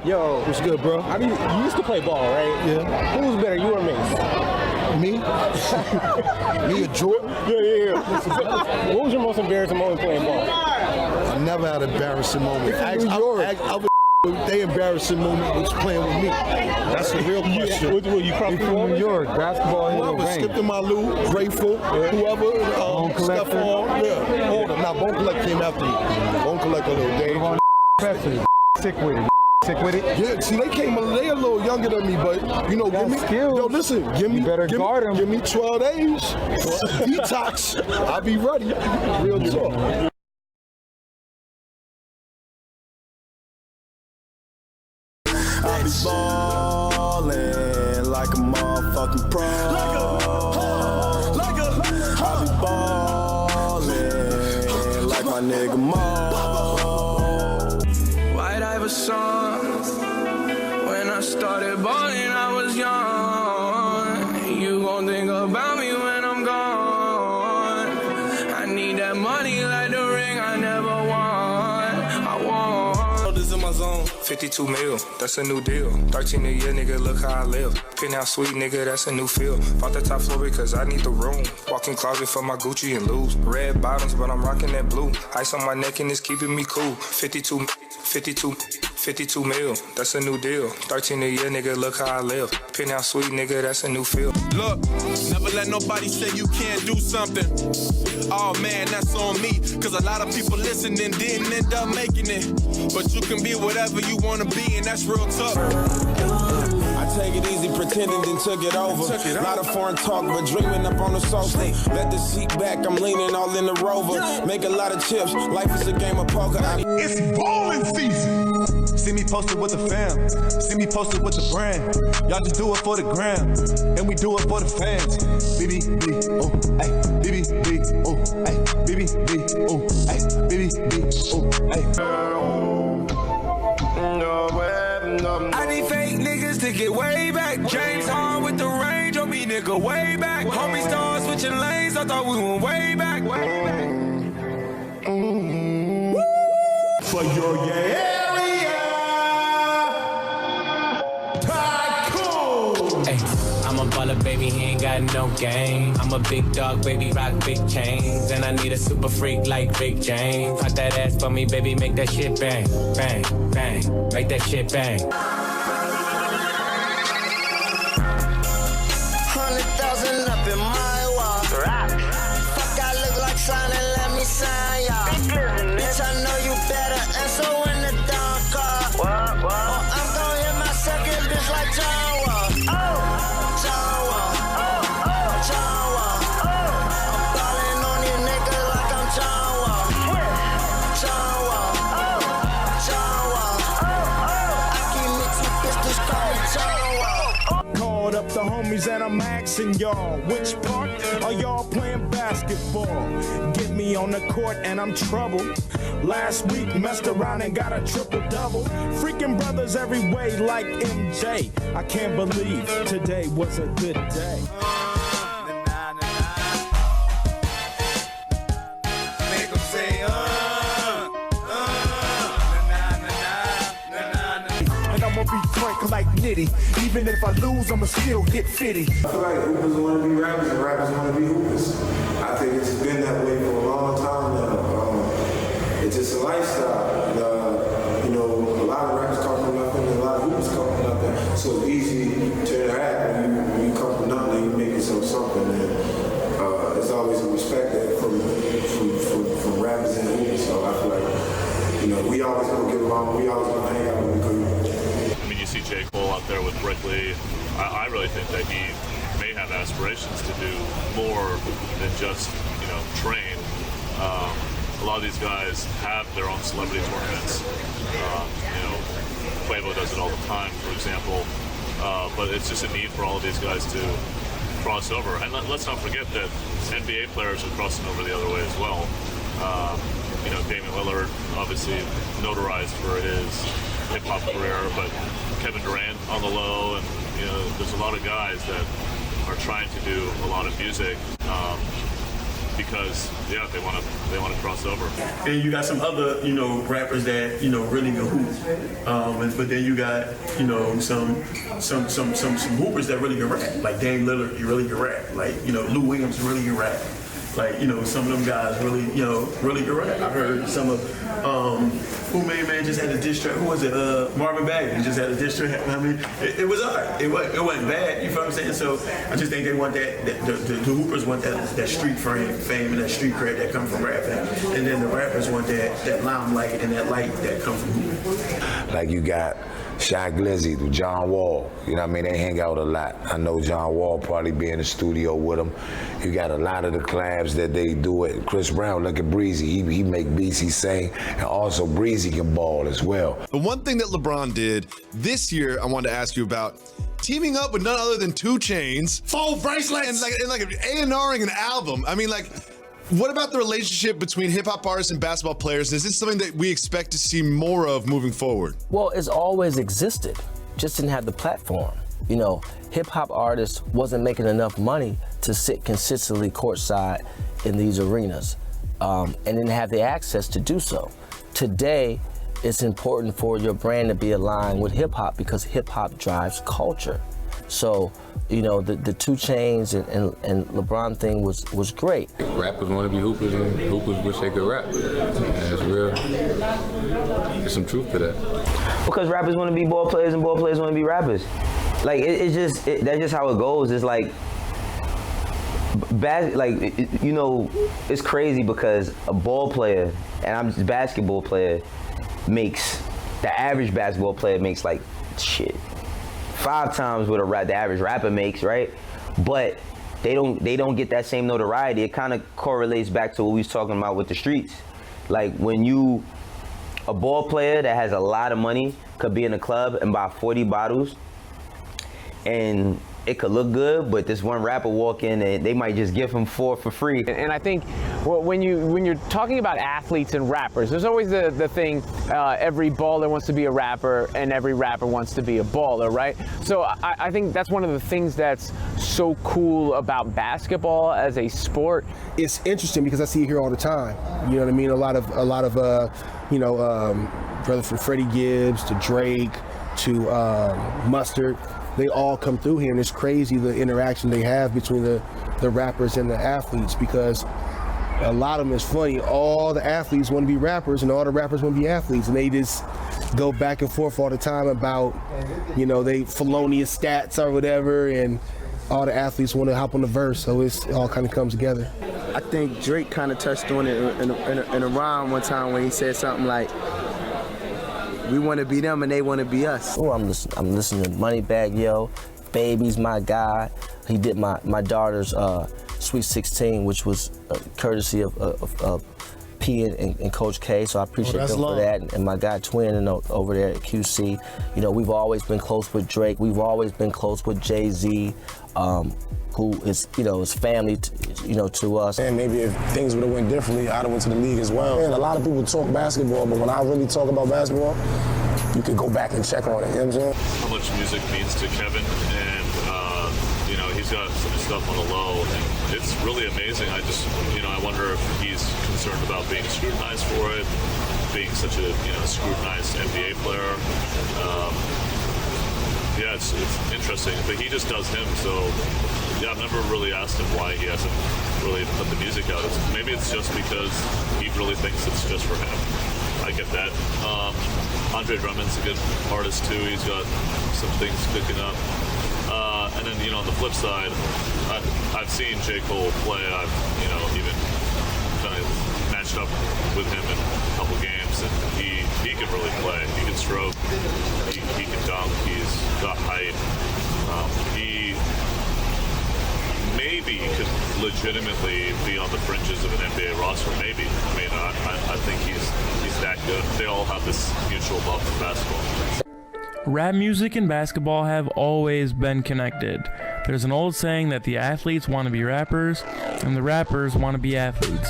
Yo, what's good, bro? You used to play ball, right? Yeah. Who was better, you or Mace? Me? Me or Jordan? Yeah. What was your most embarrassing moment playing ball? I never had an embarrassing moment. New York. They embarrassing moment was playing with me. That's the real question. What you crossed from New York, basketball. Whoever skipped in my Lou, Grateful, whoever, Stephon, yeah. Hold on, now Bone Collect came after me. Bone Collect a little day. Sick with it. Sick with it. Yeah, see, they a little younger than me, but you know, give me, skills. yo, listen, give me 12 days, detox, I'll be ready. Real talk. I be ballin' like a motherfucking pro. I be ballin' like my nigga Mo. White Iverson. When I started ballin', I was young. You gon' think about me when I'm gone. I need that money like the ring I never won. I want. This in my zone. 52 mil, that's a new deal. 13 a year, nigga, look how I live. Penthouse suite, nigga, that's a new feel. Bought the top floor because I need the room. Walk-in closet for my Gucci and Louis. Red bottoms, but I'm rocking that blue. Ice on my neck and it's keeping me cool. 52 mil, that's a new deal. 13 a year, nigga, look how I live. Penthouse suite, nigga, that's a new feel. Look, never let nobody say you can't do something. Oh man, that's on me. Cause a lot of people listening didn't end up making it. But you can be whatever you wanna be, and that's real tough. I take it easy, pretending, then took it over. A lot of foreign talk, but dreaming up on the sofa. Let the seat back, I'm leaning all in the Rover. Make a lot of chips, life is a game of poker. It's ballin' season. See me posted with the fam, see me posted with the brand. Y'all just do it for the gram, and we do it for the fans. BBB, oh, ay, BBB, oh, ay, BBB, oh, ay, BBB, oh, ay. I need fake niggas to get way back. James Hard with the range on me, nigga, way back. Homie start switching lanes, I thought we went way back. For your area, tycoon. Hey, I'm a baller, baby, he ain't got no game. I'm a big dog, baby, rock big chains. And I need a super freak like Rick James. Pop that ass for me, baby, make that shit bang, bang, bang. Make that shit bang. 100,000 up in my wall. Fuck, I look like signing, let me sign y'all. Bitch, I know you better answer when the dawn call. Or I'm gon' hit my second bitch like John Wall. John Wall. John Wall. I'm ballin' on these niggas like I'm John Wall. John Wall. John Wall. I keep me two pistols, call me John Wall. Called up the homies and I'm asking y'all, which part are y'all playing basketball? Get me on the court and I'm troubled. Last week messed around and got a triple-double. Freaking brothers every way like MJ. I can't believe today was a good day. Make 'em say, And I'ma be frank like Nitty. Even if I lose, I'ma still get 50. I feel like hoopers want to be rappers and rappers want to be hoopers. I think it's been that way for a long time now. It's just a lifestyle. You know, a lot of rappers come from nothing and a lot of hoopers come from nothing. So it's easy to interact when you come from nothing and you make yourself something. And there's always a respect there from rappers and hoopers. So I feel like, you know, we always gonna get along. We always gonna hang out with the group. I mean, you see J. Cole out there with Brickley. I really think that he may have aspirations to do more than just, you know, train. A lot of these guys have their own celebrity tournaments. You know, Quavo does it all the time, for example. But it's just a need for all of these guys to cross over. And let's not forget that NBA players are crossing over the other way as well. You know, Damian Lillard, obviously notarized for his hip-hop career, but Kevin Durant on the low, and, you know, there's a lot of guys that are trying to do a lot of music. because they want to cross over. And you got some other, rappers that, really can hoop. But then you got, some hoopers that really can rap. Like Dame Lillard, he really can rap. Like, Lou Williams really can rap. Like, some of them guys really, really good rap. I heard some of, who man just had a diss track. Who was it? Marvin Bagley just had a diss track. I mean, it was all right. It wasn't bad. You feel what I'm saying? So I just think they want that the Hoopers want that street fame and that street cred that comes from rapping, and then the rappers want that limelight and that light that comes from hooping. Like you got Shy Glizzy with John Wall, you know what I mean? They hang out a lot. I know John Wall probably be in the studio with them. You got a lot of the collabs that they do it. Chris Brown, look at Breezy. He make beats, he sing, and also Breezy can ball as well. The one thing that LeBron did this year, I wanted to ask you about, teaming up with none other than 2 Chainz. 4 bracelets! And like A&Ring an album. I mean, like, what about the relationship between hip-hop artists and basketball players? Is this something that we expect to see more of moving forward? Well, it's always existed, just didn't have the platform. Hip-hop artists wasn't making enough money to sit consistently courtside in these arenas and didn't have the access to do so. Today, it's important for your brand to be aligned with hip-hop because hip-hop drives culture. So, the 2 Chainz and LeBron thing was great. Rappers want to be hoopers and hoopers wish they could rap. That's real. There's some truth to that. Because rappers want to be ball players and ball players want to be rappers. Like, that's just how it goes. It's like, it's crazy because a ball player, and I'm just a basketball player, the average basketball player makes like 5 times what the average rapper makes, right? But they don't get that same notoriety. It kind of correlates back to what we was talking about with the streets. Like when a ball player that has a lot of money could be in a club and buy 40 bottles and it could look good, but this one rapper walk in and they might just give him 4 for free. And I think when you're talking about athletes and rappers, there's always the thing, every baller wants to be a rapper and every rapper wants to be a baller, right? So I think that's one of the things that's so cool about basketball as a sport. It's interesting because I see it here all the time. You know what I mean? A lot of brothers from Freddie Gibbs to Drake to Mustard. They all come through here, and it's crazy the interaction they have between the rappers and the athletes, because a lot of them is funny. All the athletes want to be rappers and all the rappers want to be athletes, and they just go back and forth all the time about, they felonious stats or whatever, and all the athletes want to hop on the verse, so it all kind of comes together. I think Drake kind of touched on it in a rhyme one time when he said something like, we want to be them and they want to be us. Oh, I'm listening to Moneybagg Yo, Baby's my guy. He did my daughter's Sweet 16, which was courtesy of P and Coach K, so I appreciate them for that. And my guy Twin over there at QC. We've always been close with Drake. We've always been close with Jay-Z, who is, is family, to us. And maybe if things would have went differently, I'd have went to the league as well. And a lot of people talk basketball, but when I really talk about basketball, you could go back and check on it. You know what I'm saying? How much music means to Kevin, and he's got some stuff on the low, and it's really amazing. I just, I wonder if he's concerned about being scrutinized for it, being such a scrutinized NBA player. Yeah, it's interesting, but he just does him, so yeah, I've never really asked him why he hasn't really put the music out. Maybe it's just because he really thinks it's just for him. I get that. Andre Drummond's a good artist too. He's got some things cooking up. And then, on the flip side, I've seen J. Cole play. I've, even kind of matched up with him in a couple games, and he can really play. He can stroke. He can dunk. He's got height. He maybe could legitimately be on the fringes of an NBA roster. Maybe. I mean, I think he's that good. They all have this mutual love for basketball. Rap music and basketball have always been connected. There's an old saying that the athletes want to be rappers and the rappers want to be athletes.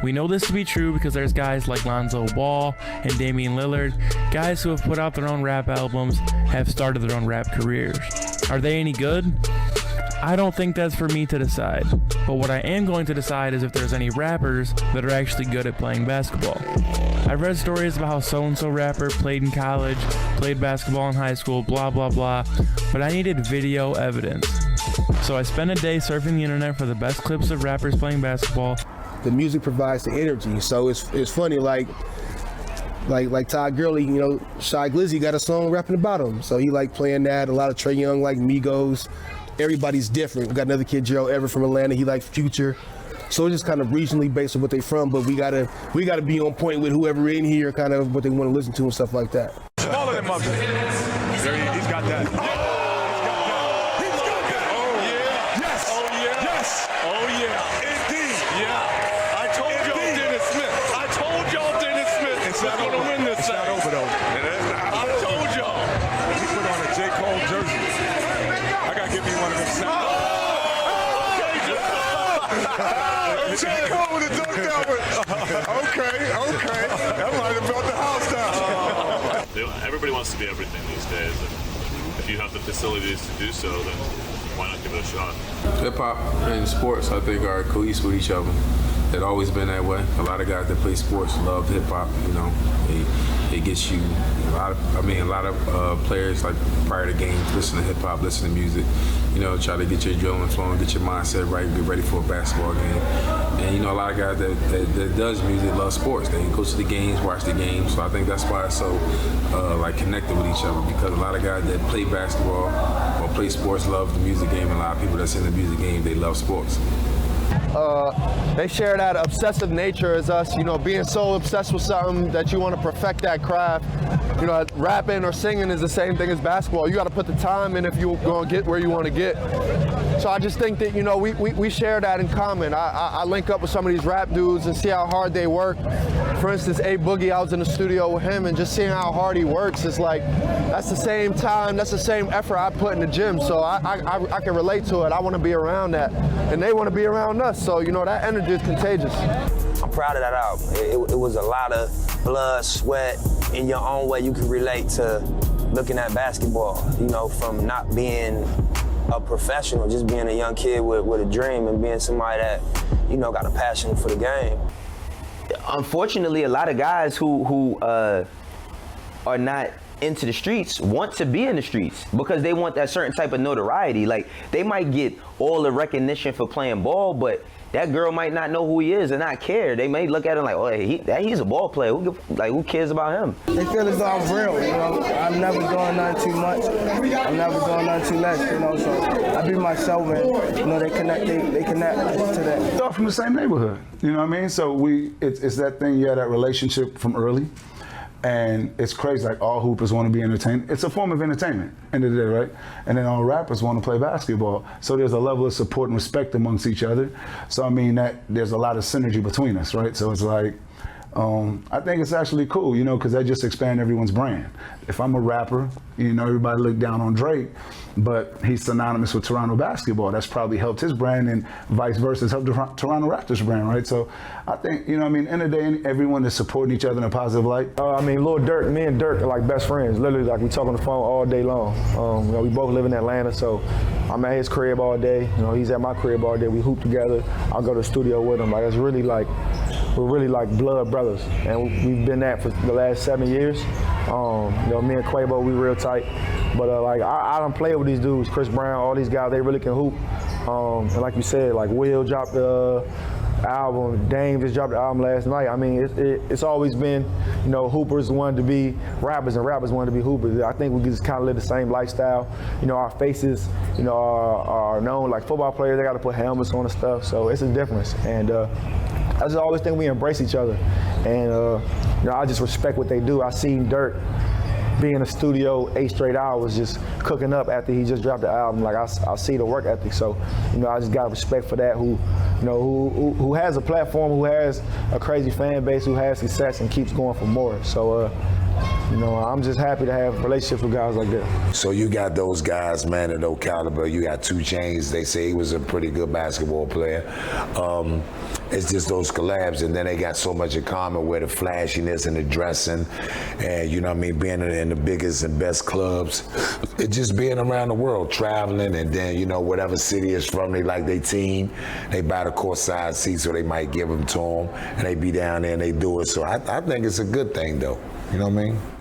We know this to be true because there's guys like Lonzo Ball and Damian Lillard, guys who have put out their own rap albums, have started their own rap careers. Are they any good? I don't think that's for me to decide, but what I am going to decide is if there's any rappers that are actually good at playing basketball. I've read stories about how so-and-so rapper played in college, played basketball in high school, blah blah blah, but I needed video evidence. So I spent a day surfing the internet for the best clips of rappers playing basketball. The music provides the energy, so it's funny, like Todd Gurley, you know, Shy Glizzy got a song rapping about him, so he like playing that. A lot of Trey Young like Migos. Everybody's different. We got another kid, Gerald Everett from Atlanta. He likes Future. So it's just kind of regionally based on what they from, but we gotta be on point with whoever in here, kind of what they want to listen to and stuff like that. Smaller than Muggsy. He's got that. He's got that. Oh yeah. Yes. Oh yeah. Yes. Oh yeah. Indeed. Yeah. I told y'all Dennis Smith. I told y'all Dennis Smith is going to win this. It's not over though. I told y'all. He put on a J. Cole jersey. I gotta give me one of them sounds. J. Cole with a dunk down with. Okay. That might have brought the house down. Everybody wants to be everything these days, and if you have the facilities to do so, then why not give it a shot? Hip hop and sports, I think, are cohesive with each other. It's always been that way. A lot of guys that play sports love hip hop. You know, it gets you a lot of players like prior to games listen to hip hop, listen to music. You know, try to get your adrenaline flowing, get your mindset right, get ready for a basketball game. And you know, a lot of guys that does music love sports. They go to the games, watch the games. So I think that's why it's so like connected with each other, because a lot of guys that play basketball or play sports love the music game, and a lot of people that's in the music game, they love sports. They share that obsessive nature as us, you know, being so obsessed with something that you want to perfect that craft. You know, rapping or singing is the same thing as basketball. You got to put the time in if you're going to get where you want to get. So I just think that, you know, we share that in common. I link up with some of these rap dudes and see how hard they work. For instance, A Boogie, I was in the studio with him, and just seeing how hard he works, it's like, that's the same time, that's the same effort I put in the gym. So I can relate to it. I want to be around that, and they want to be around us. So, you know, that energy is contagious. I'm proud of that album. It was a lot of blood, sweat. In your own way, you can relate to looking at basketball, you know, from not being a professional, just being a young kid with a dream and being somebody that, you know, got a passion for the game. Unfortunately, a lot of guys who are not into the streets want to be in the streets because they want that certain type of notoriety. Like, they might get all the recognition for playing ball, but that girl might not know who he is and not care. They may look at him like, oh, he's a ball player. Who cares about him? They feel as though I'm real, you know. I'm never doing nothing too much. I'm never doing nothing too less, you know. So I be myself, and you know, they connect to that. Start from the same neighborhood, you know what I mean? So it's that thing. You have that relationship from early. And it's crazy, like all hoopers want to be entertained. It's a form of entertainment, end of the day, right? And then all rappers want to play basketball. So there's a level of support and respect amongst each other. So I mean, that there's a lot of synergy between us, right? So it's like, I think it's actually cool, you know, because that just expands everyone's brand. If I'm a rapper, you know, everybody look down on Drake, but he's synonymous with Toronto basketball. That's probably helped his brand, and vice versa, it's helped the Toronto Raptors brand, right? So I think, you know, I mean, end of the day, everyone is supporting each other in a positive light. I mean, Lil Durk, me and Dirk are like best friends. Literally, like, we talk on the phone all day long. You know, we both live in Atlanta, so I'm at his crib all day. You know, he's at my crib all day. We hoop together. I'll go to the studio with him. Like, it's really like, we're really like blood brothers, and we've been that for the last 7 years. You know, me and Quavo, we real tight. But like, I don't play with these dudes, Chris Brown, all these guys, they really can hoop. And like you said, like Will dropped the album, Dame just dropped the album last night. I mean, it's always been, you know, hoopers wanted to be rappers and rappers wanted to be hoopers. I think we just kind of live the same lifestyle. You know, our faces, you know, are known. Like football players, they got to put helmets on and stuff. So it's a difference. And I just always think we embrace each other. And you know, I just respect what they do. I seen Dirk be in the studio 8 straight hours just cooking up after he just dropped the album. Like, I see the work ethic. So, you know, I just got respect for that, who has a platform, who has a crazy fan base, who has success and keeps going for more. So You know, I'm just happy to have relationships with guys like that. So you got those guys, man, of no caliber. You got 2 Chainz. They say he was a pretty good basketball player. It's just those collabs, and then they got so much in common with the flashiness and the dressing, and you know what I mean, being in the biggest and best clubs. It's just being around the world, traveling, and then, you know, whatever city is from, they like their team, they buy the courtside seats, so they might give them to them, and they be down there and they do it. So I think it's a good thing, though. You know what I mean?